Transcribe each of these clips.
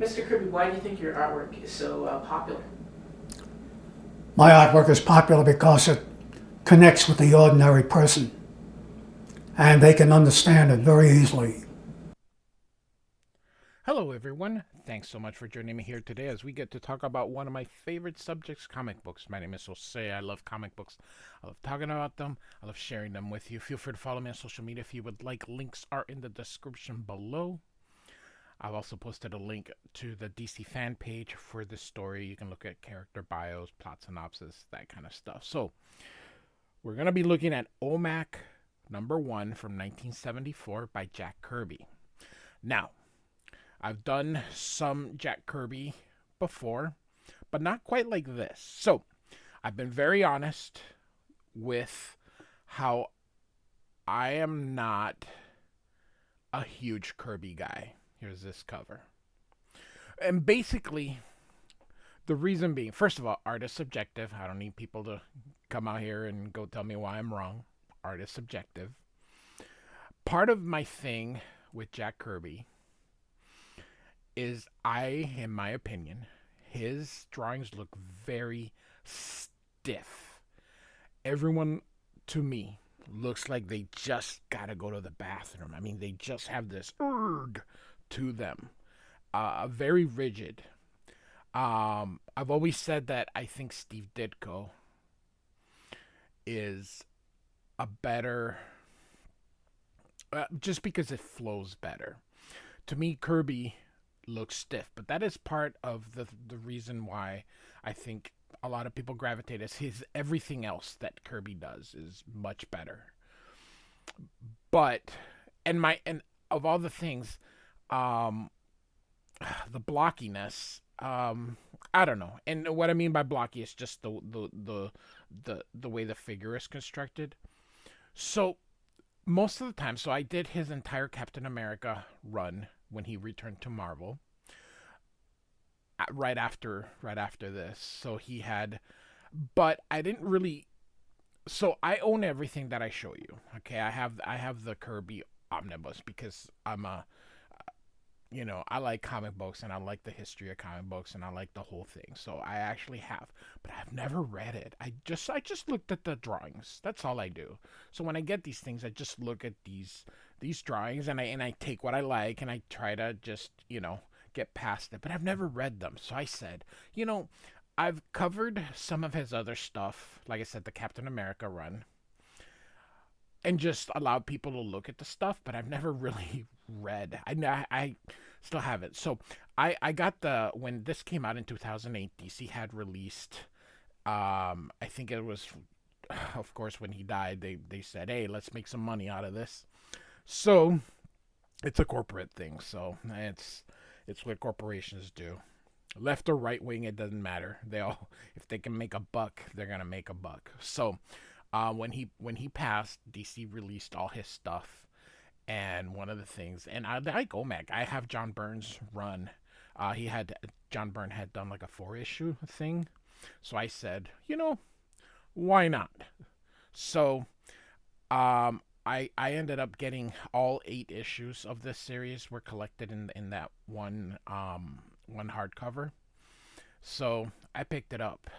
Mr. Kirby, why do you think your artwork is so popular? My artwork is popular because it connects with the ordinary person and they can understand it very easily. Hello, everyone. Thanks so much for joining me here today as we get to talk about one of my favorite subjects, comic books. My name is Jose. I love comic books. I love talking about them. I love sharing them with you. Feel free to follow me on social media if you would like. Links are in the description below. I've also posted a link to the DC fan page for this story. You can look at character bios, plot synopsis, that kind of stuff. So, we're going to be looking at OMAC #1 from 1974 by Jack Kirby. Now, I've done some Jack Kirby before, but not quite like this. So, I've been very honest with how I am not a huge Kirby guy. Here's this cover. And basically, the reason being, first of all, art is subjective. I don't need people to come out here and go tell me why I'm wrong. Art is subjective. Part of my thing with Jack Kirby is in my opinion, his drawings look very stiff. Everyone, to me, looks like they just gotta go to the bathroom. I mean, they just have this urg to them. Very rigid. I've always said that I think Steve Ditko is a better, just because it flows better. To me, Kirby looks stiff, but that is part of the reason why I think a lot of people gravitate as his everything else that Kirby does is much better. But and of all the things, the blockiness, I don't know. And what I mean by blocky is just the way the figure is constructed. So most of the time, so I did his entire Captain America run when he returned to Marvel. Right after this, so he had, but I didn't really. So I own everything that I show you. Okay, I have the Kirby omnibus because I'm a, I like comic books and I like the history of comic books and I like the whole thing. So I actually have, but I've never read it. I just looked at the drawings. That's all I do. So when I get these things, I just look at these drawings and I take what I like and I try to just, get past it. But I've never read them. So I said, I've covered some of his other stuff, like I said, the Captain America run, and just allowed people to look at the stuff, but I've never really read. I still haven't. So I got when this came out in 2008, DC had released, I think it was, of course, when he died, they said, hey, let's make some money out of this. So it's a corporate thing. So it's what corporations do. Left or right wing, it doesn't matter. If they can make a buck, they're gonna make a buck. So when he passed, DC released all his stuff, and one of the things, and I like OMAC. I have John Byrne's run. John Byrne had done like a 4-issue thing, so I said, why not? So I ended up getting all 8 issues of this series were collected in that one hardcover. So I picked it up,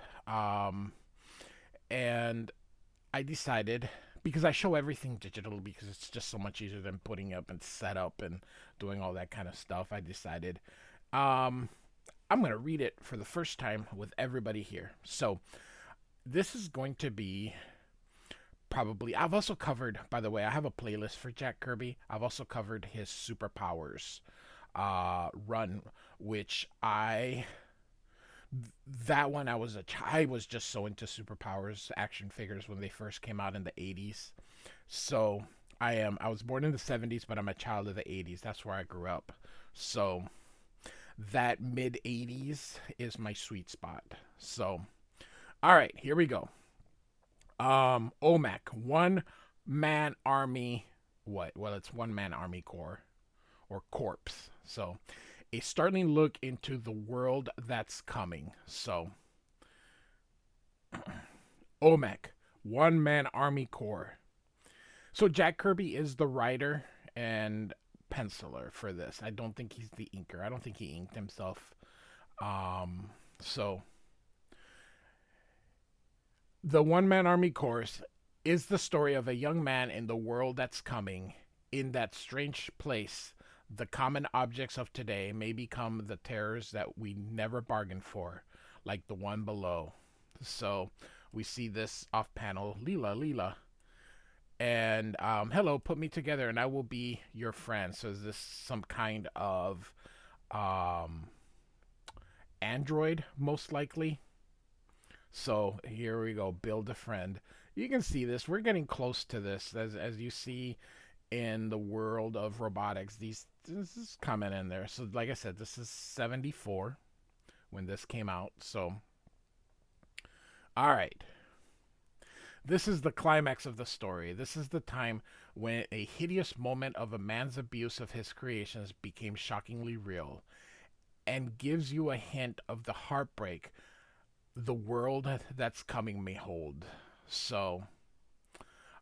and I decided, because I show everything digital because it's just so much easier than putting up and set up and doing all that kind of stuff. I decided I'm gonna read it for the first time with everybody here. So this is going to be. Probably. I've also covered, by the way, I have a playlist for Jack Kirby. I've also covered his Superpowers run, which that one I was just so into Superpowers action figures when they first came out in the 80s. So I was born in the 70s, but I'm a child of the 80s. That's where I grew up. So that mid 80s is my sweet spot. So all right, here we go. OMAC, one man army. What? Well, it's one man army corps or corpse. So, a startling look into the world that's coming. So, OMAC, one man army corps. So Jack Kirby is the writer and penciler for this. I don't think he's the inker. I don't think he inked himself. So the One Man Army Course is the story of a young man in the world that's coming. In that strange place, the common objects of today may become the terrors that we never bargained for, like the one below. So we see this off panel, Leela. And hello, put me together and I will be your friend. So is this some kind of Android, most likely? So here we go, build a friend. You can see this. We're getting close to this, as you see in the world of robotics. This is coming in there. So like I said, this is 74 when this came out. So all right. This is the climax of the story. This is the time when a hideous moment of a man's abuse of his creations became shockingly real and gives you a hint of the heartbreak the world that's coming may hold. So,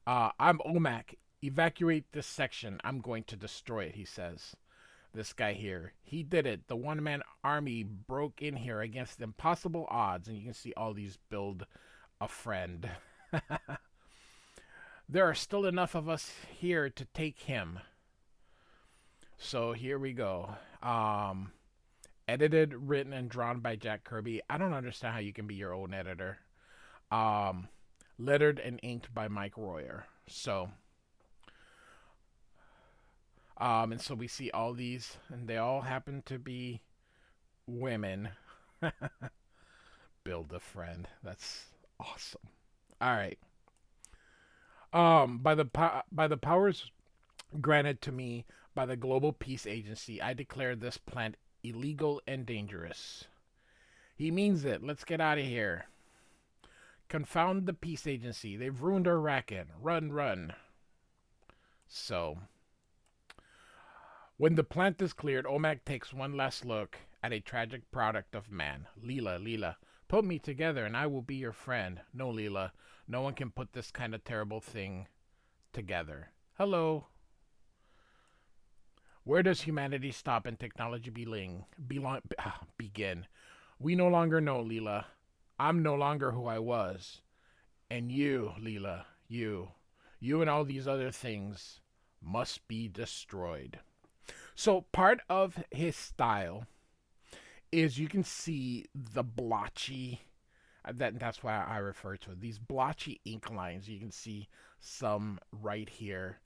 I'm OMAC. Evacuate this section. I'm going to destroy it, he says. This guy here. He did it. The one-man army broke in here against impossible odds. And you can see all these build a friend. There are still enough of us here to take him. So here we go. Edited, written, and drawn by Jack Kirby. I don't understand how you can be your own editor. Lettered and inked by Mike Royer. So, and so we see all these, and they all happen to be women. Build a friend. That's awesome. All right. By the powers granted to me by the Global Peace Agency, I declare this plant illegal and dangerous. He means it. Let's get out of here. Confound the Peace Agency. They've ruined our racket. Run. So, when the plant is cleared, OMAC takes one last look at a tragic product of man. Leela. Put me together and I will be your friend. No, Leela. No one can put this kind of terrible thing together. Hello. Where does humanity stop and technology begin? We no longer know, Leela. I'm no longer who I was. And you, Leela, you and all these other things must be destroyed. So part of his style is you can see the blotchy, that's why I refer to it, these blotchy ink lines. You can see some right here.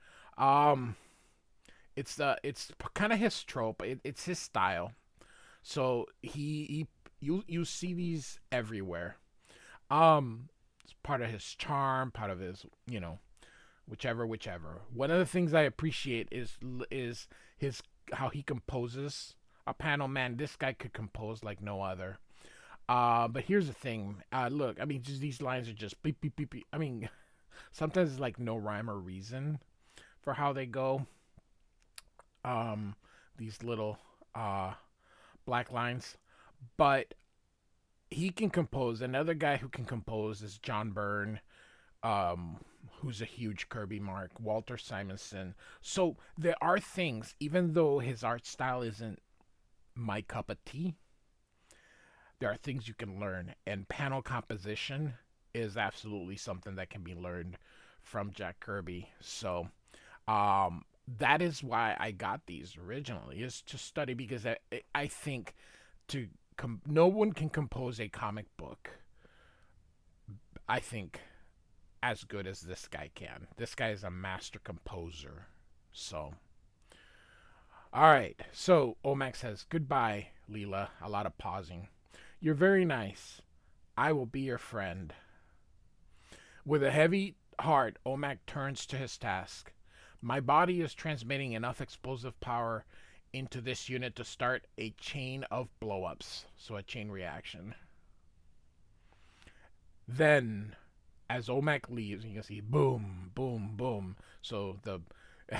It's kind of his trope. It's his style. So you see these everywhere. It's part of his charm, part of his, whichever. One of the things I appreciate is his how he composes a panel. Man, this guy could compose like no other. But here's the thing. Look, I mean, just these lines are just beep beep beep beep. I mean, sometimes it's like no rhyme or reason for how they go. These little black lines, but he can compose. Another guy who can compose is John Byrne, who's a huge Kirby mark, Walter Simonson. So there are things, even though his art style isn't my cup of tea, there are things you can learn, and panel composition is absolutely something that can be learned from Jack Kirby. So that is why I got these originally, is to study, because I think no one can compose a comic book, I think, as good as this guy can. This guy is a master composer. So, all right. So OMAC says, goodbye, Leela. A lot of pausing. You're very nice. I will be your friend. With a heavy heart, OMAC turns to his task. My body is transmitting enough explosive power into this unit to start a chain of blowups. So a chain reaction. Then, as OMAC leaves, you can see boom, boom, boom. So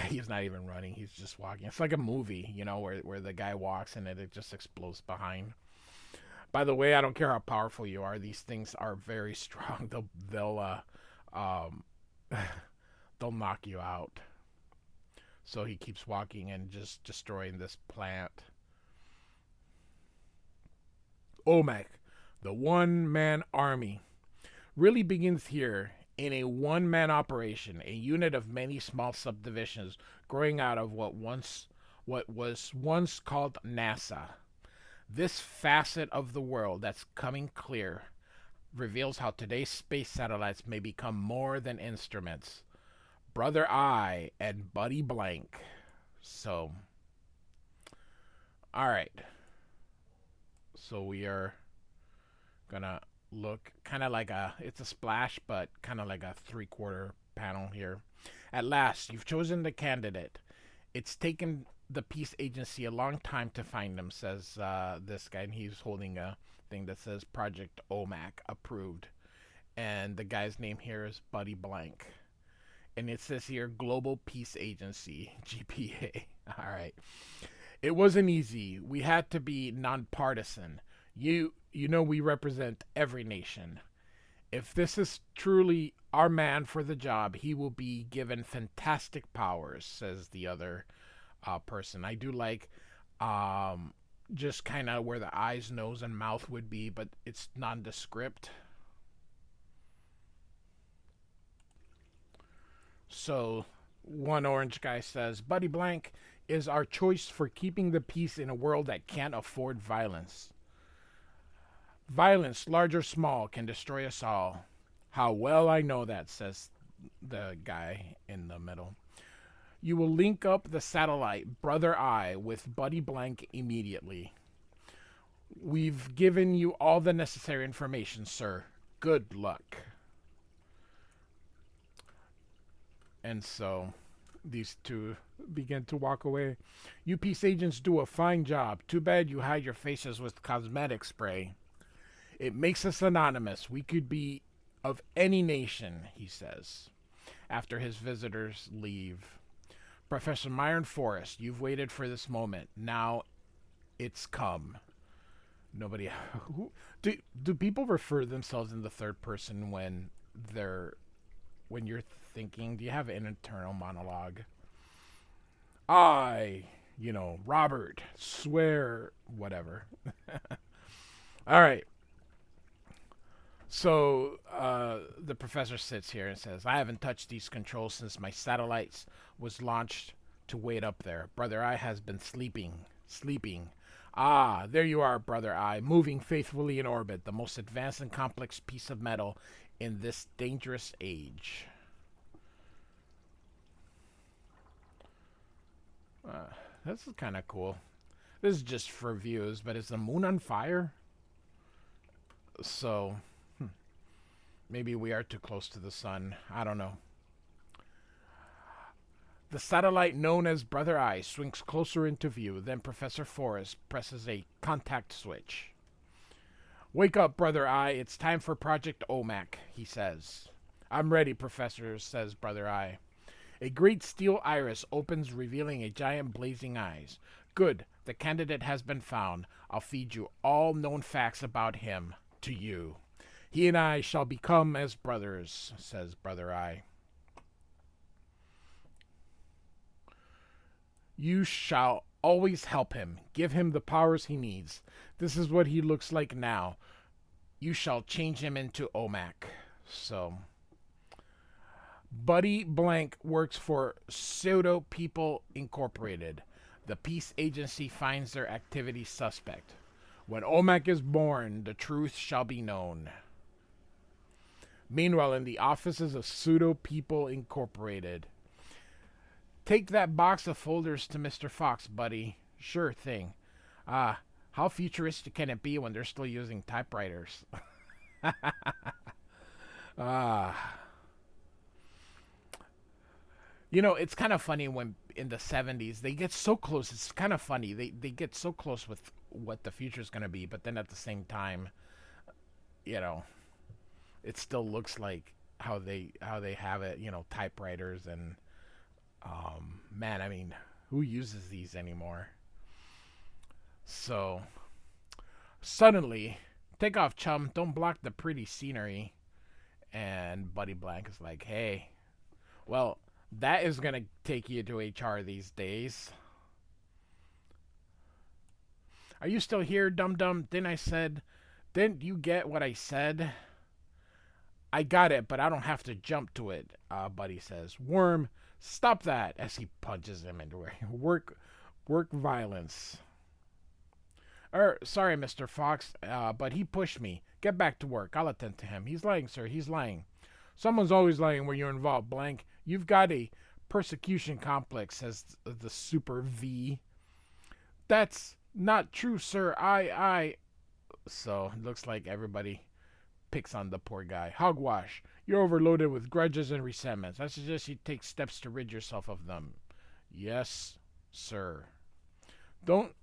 he's not even running, he's just walking. It's like a movie, where the guy walks and it just explodes behind. By the way, I don't care how powerful you are, these things are very strong. They'll knock you out. So he keeps walking and just destroying this plant. OMAC, the one-man army, really begins here in a one-man operation, a unit of many small subdivisions growing out of what was once called NASA. This facet of the world that's coming clear reveals how today's space satellites may become more than instruments. Brother Eye and Buddy Blank. So, all right. So we are gonna look kind of like it's a splash, but kind of like a 3/4 panel here. At last, you've chosen the candidate. It's taken the peace agency a long time to find him, says this guy, and he's holding a thing that says Project OMAC approved. And the guy's name here is Buddy Blank. And it says here Global Peace Agency, GPA. All right. It wasn't easy. We had to be nonpartisan. You know we represent every nation. If this is truly our man for the job, he will be given fantastic powers, says the other person. I do like just kind of where the eyes, nose, and mouth would be, but it's nondescript. So one orange guy says, Buddy Blank is our choice for keeping the peace in a world that can't afford violence. Violence, large or small, can destroy us all. How well I know that, says the guy in the middle. You will link up the satellite Brother Eye with Buddy Blank immediately. We've given you all the necessary information, sir. Good luck. And so these two begin to walk away. You peace agents do a fine job. Too bad you hide your faces with cosmetic spray. It makes us anonymous. We could be of any nation, he says, after his visitors leave. Professor Myron Forrest, you've waited for this moment. Now it's come. Nobody... Do people refer themselves in the third person when you're thinking? Do you have an internal monologue? Robert, swear, whatever. All right. So the professor sits here and says, I haven't touched these controls since my satellites was launched to wait up there. Brother Eye has been sleeping. Ah, there you are, Brother Eye, moving faithfully in orbit, the most advanced and complex piece of metal in this dangerous age. This is kind of cool. This is just for views, but is the moon on fire? So, maybe we are too close to the sun. I don't know. The satellite known as Brother Eye swings closer into view. Then Professor Forrest presses a contact switch. Wake up, Brother Eye. It's time for Project OMAC, he says. I'm ready, Professor, says Brother Eye. A great steel iris opens, revealing a giant blazing eyes. Good. The candidate has been found. I'll feed you all known facts about him to you. He and I shall become as brothers, says Brother Eye. You shall always help him. Give him the powers he needs. This is what he looks like now. You shall change him into OMAC. So, Buddy Blank works for Pseudo People Incorporated. The peace agency finds their activity suspect. When OMAC is born, the truth shall be known. Meanwhile, in the offices of Pseudo People Incorporated. Take that box of folders to Mr. Fox, buddy. Sure thing. How futuristic can it be when they're still using typewriters? It's kind of funny when in the 70s they get so close. It's kind of funny. They get so close with what the future is going to be, but then at the same time, it still looks like how they have it, typewriters and man, I mean, who uses these anymore? So, suddenly, take off, chum. Don't block the pretty scenery. And Buddy Blank is like, hey, well, That is gonna take you to HR these days. Are you still here, dum dum? Didn't you get what I said? I got it, but I don't have to jump to it, Buddy says. Worm, stop that, as he punches him into work violence. Sorry, Mr. Fox, but he pushed me. Get back to work. I'll attend to him. He's lying, sir. He's lying. Someone's always lying when you're involved, Blank. You've got a persecution complex, says the Super V. That's not true, sir. So, it looks like everybody picks on the poor guy. Hogwash, you're overloaded with grudges and resentments. I suggest you take steps to rid yourself of them. Yes, sir. Don't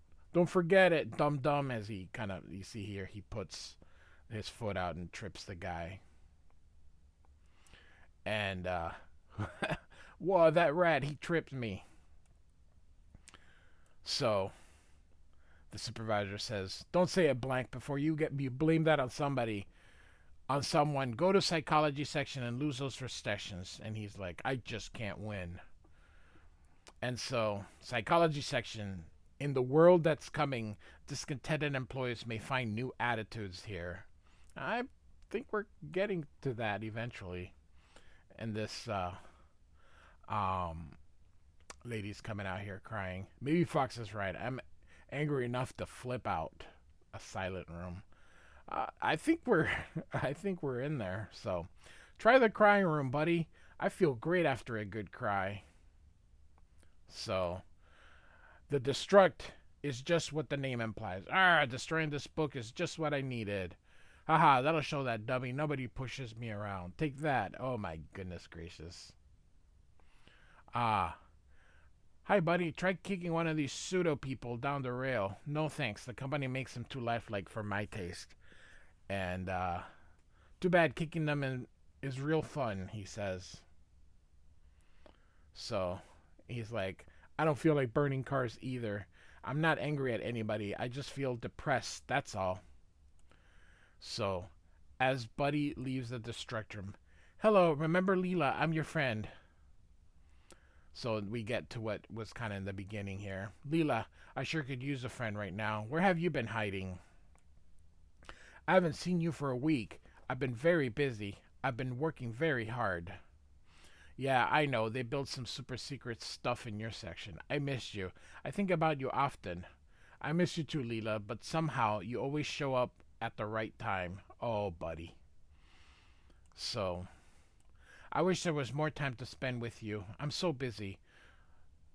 forget it, dum dum. As he you see here, he puts his foot out and trips the guy. And whoa, that rat, he tripped me. So the supervisor says, "Don't say it, Blank, before you blame that on somebody." On someone, go to psychology section and lose those recessions. And he's like, I just can't win. And so, psychology section, in the world that's coming, discontented employees may find new attitudes here. I think we're getting to that eventually. And this lady's coming out here crying. Maybe Fox is right. I'm angry enough to flip out a silent room. I think we're in there. So, try the crying room, buddy. I feel great after a good cry. So, the destruct is just what the name implies. Destroying this book is just what I needed. Haha, that'll show that dummy. Nobody pushes me around. Take that. Oh my goodness gracious. Hi, buddy. Try kicking one of these pseudo people down the rail. No thanks. The company makes them too lifelike for my taste. And too bad kicking them is real fun, he says. So he's like, I don't feel like burning cars either. I'm not angry at anybody. I just feel depressed. That's all. So as Buddy leaves the destructrum, hello, remember Leela? I'm your friend. So we get to what was kind of in the beginning here. Leela, I sure could use a friend right now. Where have you been hiding? I haven't seen you for a week. I've been very busy. I've been working very hard. Yeah, I know. They built some super secret stuff in your section. I missed you. I think about you often. I miss you too, Leela, but somehow you always show up at the right time. Oh, buddy. So, I wish there was more time to spend with you. I'm so busy.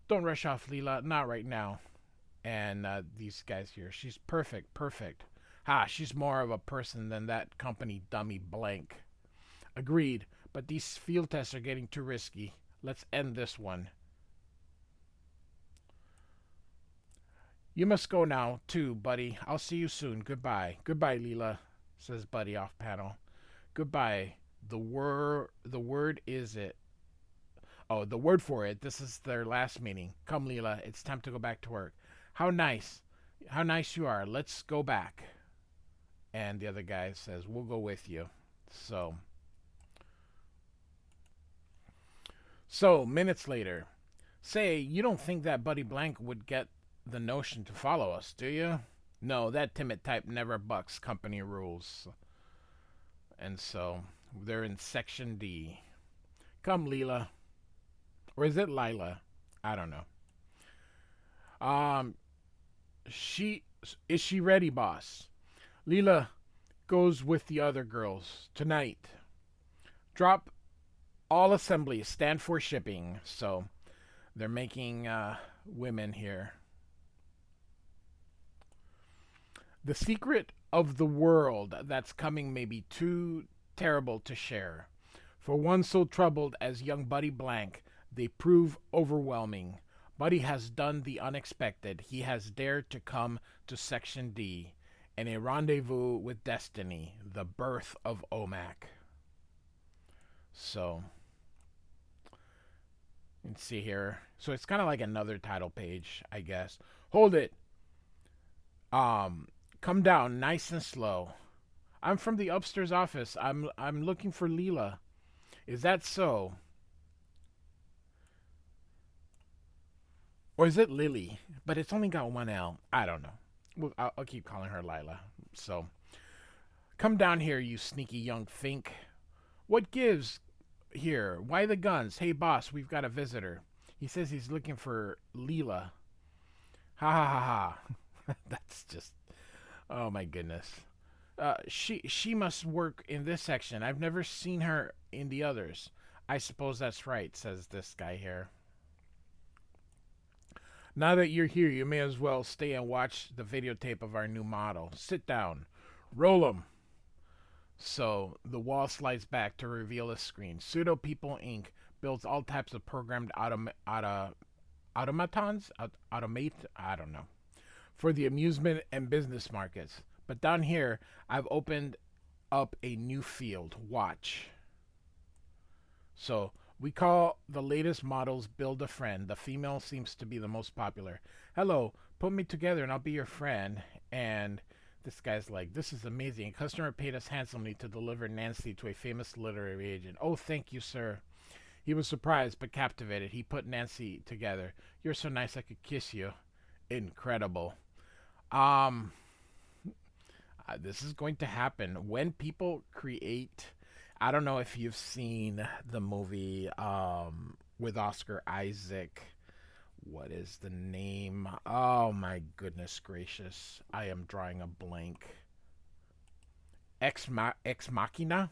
Don't rush off, Leela. Not right now. And these guys here. She's perfect. Perfect. She's more of a person than that company dummy Blank. Agreed, but these field tests are getting too risky. Let's end this one. You must go now, too, buddy. I'll see you soon. Goodbye. Goodbye, Leela, says Buddy off panel. Goodbye. The word is it. Oh, the word for it. This is their last meeting. Come, Leela. It's time to go back to work. How nice. How nice you are. Let's go back. And the other guy says, we'll go with you. So, minutes later. Say, you don't think that Buddy Blank would get the notion to follow us, do you? No, that timid type never bucks company rules. And so, they're in Section D. Come, Leela. Or is it Lila? I don't know. Is she ready, boss? Leela goes with the other girls tonight. Drop all assemblies. Stand for shipping. So they're making women here. The secret of the world that's coming may be too terrible to share. For one so troubled as young Buddy Blank, they prove overwhelming. Buddy has done the unexpected. He has dared to come to Section D in a rendezvous with destiny, the birth of OMAC. So, let's see here. So it's kind of like another title page, I guess. Hold it. Come down nice and slow. I'm from the upstairs office. I'm looking for Leela. Is that so? Or is it Lily? But it's only got one L. I don't know. Well, I'll keep calling her Lila. So, come down here, you sneaky young fink. What gives here? Why the guns? Hey, boss, we've got a visitor. He says he's looking for Leela. Ha ha ha ha. That's just. Oh my goodness. She must work in this section. I've never seen her in the others. I suppose that's right, says this guy here. Now that you're here, you may as well stay and watch the videotape of our new model. Sit down. Roll 'em. So the wall slides back to reveal a screen. Pseudo People Inc. builds all types of programmed automatons? Automate? I don't know. For the amusement and business markets. But down here, I've opened up a new field. Watch. So we call the latest models Build a Friend. The female seems to be the most popular. Hello, put me together and I'll be your friend. And this guy's like, this is amazing. A customer paid us handsomely to deliver Nancy to a famous literary agent. Oh, thank you, sir. He was surprised but captivated. He put Nancy together. You're so nice I could kiss you. Incredible. This is going to happen when people create. I don't know if you've seen the movie with Oscar Isaac. What is the name? Oh my goodness gracious. I am drawing a blank. Ex Machina,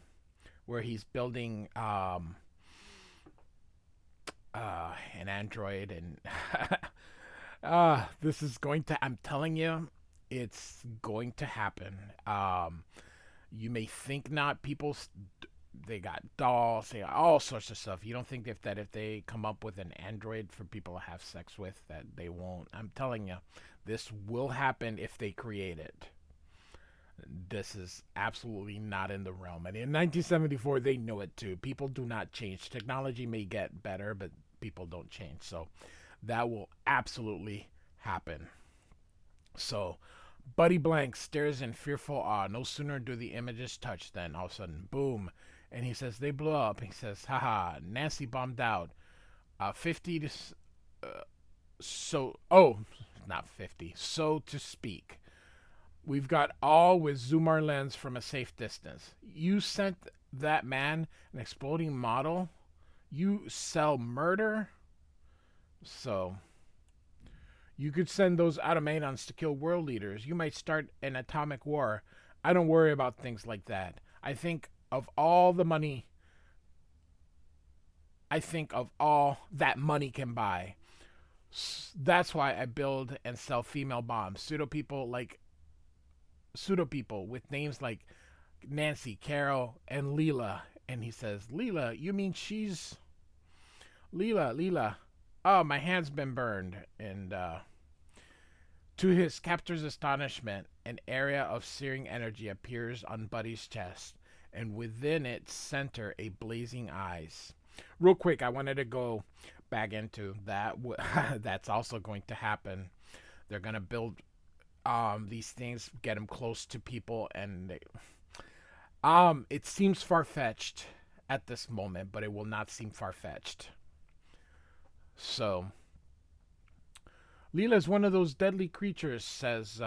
where he's building an android, and this is going to, I'm telling you, it's going to happen. You may think not. People, they got dolls, they got all sorts of stuff. You don't think if they come up with an android for people to have sex with, that they won't. I'm telling you, this will happen if they create it. This is absolutely not in the realm. And in 1974, they knew it too. People do not change. Technology may get better, but people don't change. So that will absolutely happen. So Buddy Blank stares in fearful awe. No sooner do the images touch than all of a sudden, boom. And he says, they blew up. He says, haha, Nancy bombed out. 50 to... not 50. So to speak. We've got all with Zoomar lens from a safe distance. You sent that man an exploding model? You sell murder? So... you could send those automatons to kill world leaders. You might start an atomic war. I don't worry about things like that. I think of all that money can buy. That's why I build and sell female bombs. Pseudo people with names like Nancy, Carol, and Leela. And he says, Leela, you mean she's... Leela. Oh, my hand's been burned. And to his captor's astonishment, an area of searing energy appears on Buddy's chest, and within its center, a blazing eyes. Real quick, I wanted to go back into that. That's also going to happen. They're going to build these things, get them close to people, and it seems far-fetched at this moment, but it will not seem far-fetched. So, Leela is one of those deadly creatures, says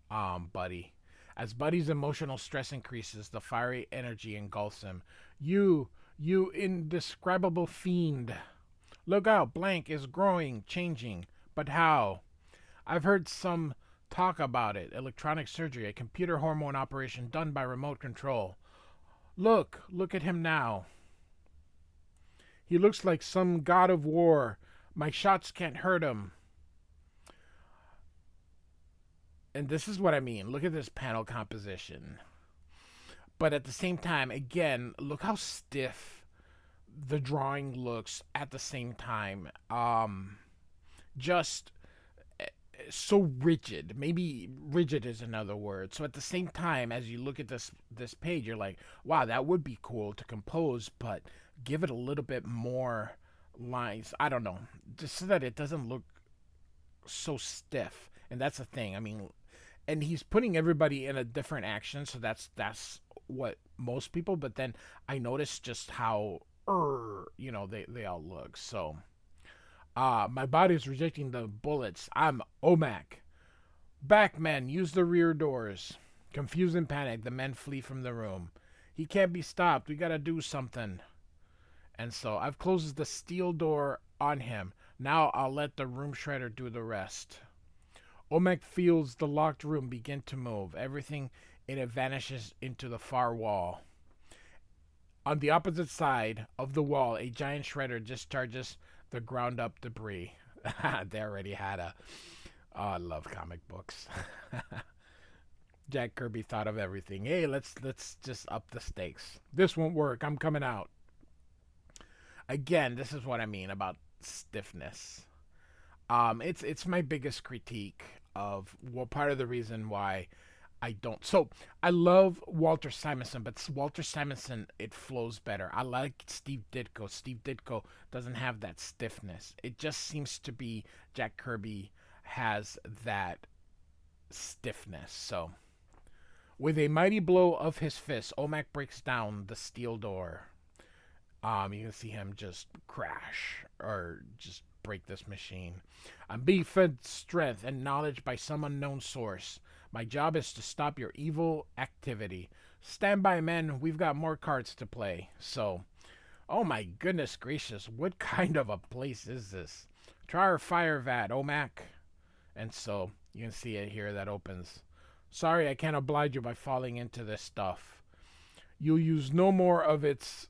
Buddy. As Buddy's emotional stress increases, the fiery energy engulfs him. You indescribable fiend. Look out, Blank is growing, changing. But how? I've heard some talk about it. Electronic surgery, a computer hormone operation done by remote control. Look at him now. He looks like some god of war. My shots can't hurt him. And this is what I mean. Look at this panel composition. But at the same time, again, look how stiff the drawing looks at the same time. Just so rigid. Maybe rigid is another word. So at the same time, as you look at this page, you're like, wow, that would be cool to compose, but give it a little bit more lines. I don't know. Just so that it doesn't look so stiff. And that's the thing. I mean, and he's putting everybody in a different action, so that's what most people, but then I noticed just how they all look. So My body's rejecting the bullets. I'm OMAC. Back, men, use the rear doors. Confused and panicked, the men flee from the room. He can't be stopped. We gotta do something. And so I've closed the steel door on him. Now I'll let the room shredder do the rest. OMAC feels the locked room begin to move. Everything in it vanishes into the far wall. On the opposite side of the wall, a giant shredder discharges the ground up debris. They already had a. Oh, I love comic books. Jack Kirby thought of everything. Hey, let's just up the stakes. This won't work. I'm coming out. Again, this is what I mean about stiffness. It's my biggest critique of, well, part of the reason why I don't. So I love Walter Simonson, but Walter Simonson, it flows better. I like Steve Ditko. Steve Ditko doesn't have that stiffness. It just seems to be Jack Kirby has that stiffness. So with a mighty blow of his fist, OMAC breaks down the steel door. You can see him just crash or just break this machine. I'm being fed strength and knowledge by some unknown source. My job is to stop your evil activity. Stand by, men. We've got more cards to play. So, oh my goodness gracious, what kind of a place is this? Try our fire vat, OMAC. And so, you can see it here that opens. Sorry, I can't oblige you by falling into this stuff. You'll use no more of it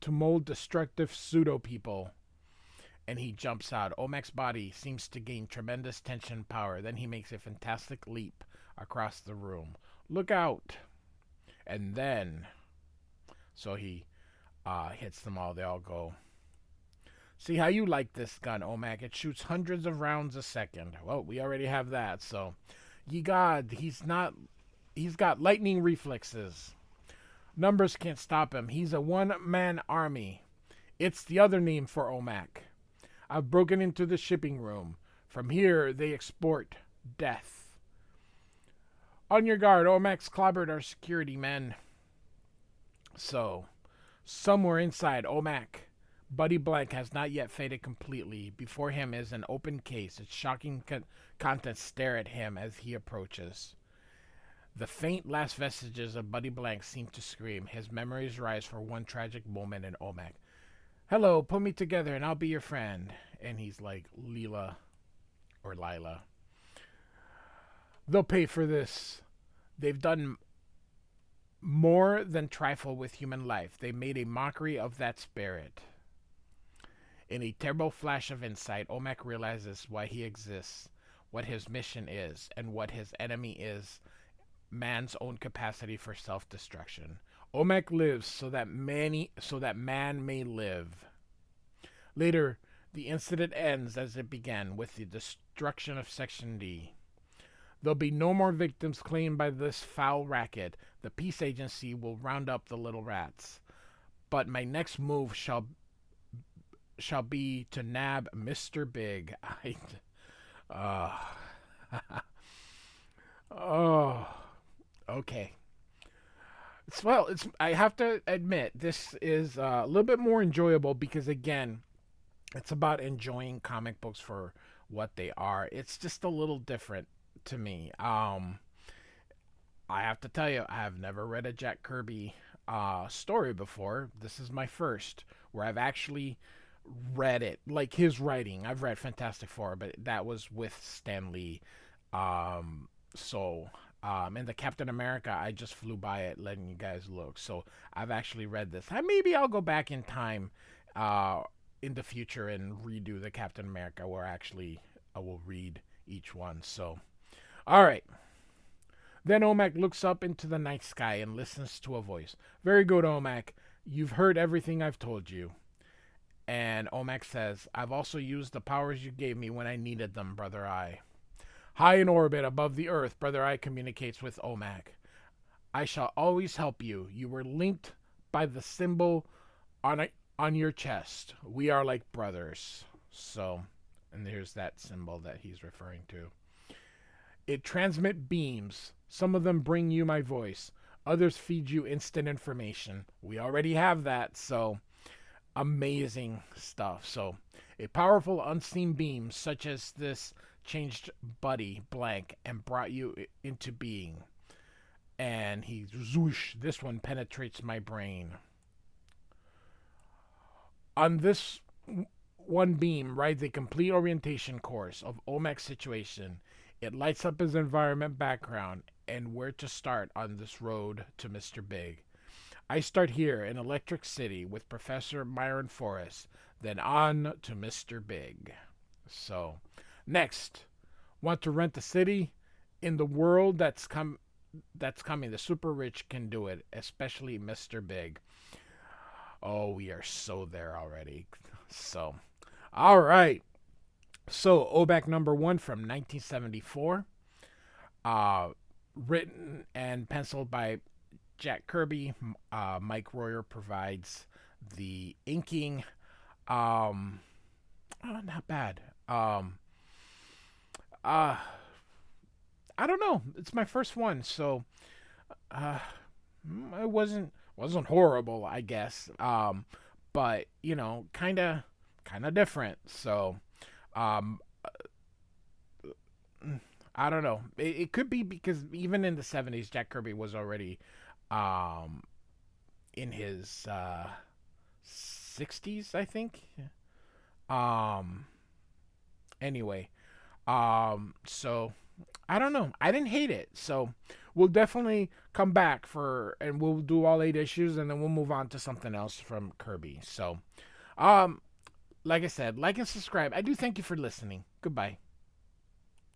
to mold destructive pseudo people. And he jumps out. OMAC's body seems to gain tremendous tension power. Then he makes a fantastic leap across the room. Look out! And then, so he hits them all. They all go. See how you like this gun, OMAC. It shoots hundreds of rounds a second. Well, we already have that. So, ye God, he's got lightning reflexes. Numbers can't stop him. He's a one-man army. It's the other name for OMAC. I've broken into the shipping room. From here, they export death. On your guard, OMAC's clobbered our security men. So, somewhere inside OMAC, Buddy Blank has not yet faded completely. Before him is an open case. Its shocking contents stare at him as he approaches. The faint last vestiges of Buddy Blank seem to scream. His memories rise for one tragic moment in OMAC. Hello, put me together and I'll be your friend. And he's like, Leela or Lila. They'll pay for this. They've done more than trifle with human life. They made a mockery of that spirit. In a terrible flash of insight, OMAC realizes why he exists, what his mission is, and what his enemy is, man's own capacity for self-destruction. OMAC lives so that man may live. Later, the incident ends as it began, with the destruction of Section D. There'll be no more victims claimed by this foul racket. The peace agency will round up the little rats. But my next move shall be to nab Mr. Big. Okay. I have to admit, this is a little bit more enjoyable because, again, it's about enjoying comic books for what they are. It's just a little different to me. I have to tell you, I have never read a Jack Kirby story before. This is my first where I've actually read it, like his writing. I've read Fantastic Four, but that was with Stan Lee. In the Captain America, I just flew by it, letting you guys look. So I've actually read this. Maybe I'll go back in time in the future and redo the Captain America, where actually I will read each one. So, all right. Then OMAC looks up into the night sky and listens to a voice. Very good, OMAC. You've heard everything I've told you. And OMAC says, I've also used the powers you gave me when I needed them, Brother Eye. High in orbit above the Earth, Brother Eye communicates with OMAC. I shall always help you. You were linked by the symbol on your chest. We are like brothers. So, and there's that symbol that he's referring to. It transmit beams. Some of them bring you my voice. Others feed you instant information. We already have that, so amazing stuff. So, a powerful unseen beam such as this changed Buddy blank and brought you into being. And he zwoosh, this one penetrates my brain. On this one beam rides a complete orientation course of OMAC situation. It lights up his environment background and where to start on this road to Mr. Big. I start here in Electric City with Professor Myron Forrest, then on to Mr. Big. So, next, want to rent a city? In the world that's coming, the super rich can do it, especially Mr. Big. Oh, we are so there already. So, all right. So, OBAC number 1 from 1974. Written and penciled by Jack Kirby. Mike Royer provides the inking. Not bad. I don't know. It's my first one, so it wasn't horrible, I guess. But kind of different. So, um, I don't know. It could be because even in the 70s, Jack Kirby was already in his 60s, I think. Anyway, so I don't know. I didn't hate it. So we'll definitely come back and we'll do all 8 issues and then we'll move on to something else from Kirby. So, like I said, like and subscribe. I do thank you for listening. Goodbye.